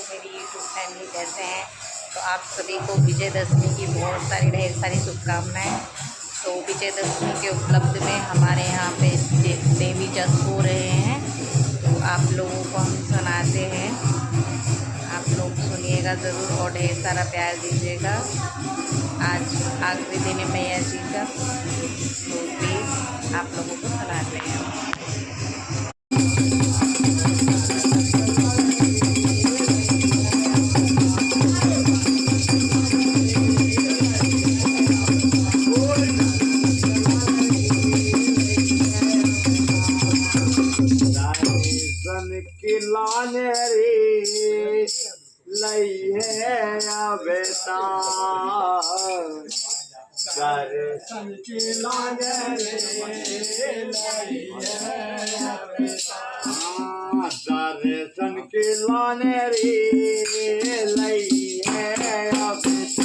मेरी YouTube family कैसे हैं। तो आप सभी को विजयदशमी की बहुत सारी ढेर सारी शुभकामनाएं। तो विजयदशमी के उपलब्ध में हमारे यहाँ पे देवी जस हो रहे हैं, तो आप लोगों को हम सुनाते हैं। आप लोग सुनिएगा ज़रूर और ढेर सारा प्यार दीजिएगा। आज आखिरी दिन है मैया जी का, तो प्लीज़ आप लोगों को सुनाते हैं। लाने रे लई है बेटा दर्शन की लाने रे लई है बेटा दर्शन की लाने रे लई है बेटा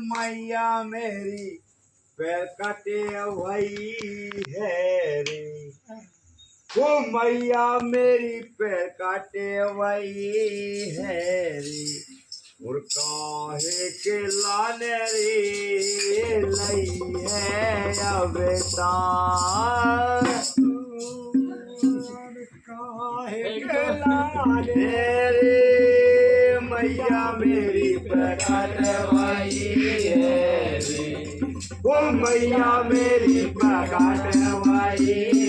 मैया मेरी पैर कटे वही है रे, वो मैया मेरी पैर काटे वही है रे, और काहे के लाने रे लई है बेटा काहे के लाने रे मैया मेरी पैर काटे वही है रे। ओ मैया मेरी पैर काटे वही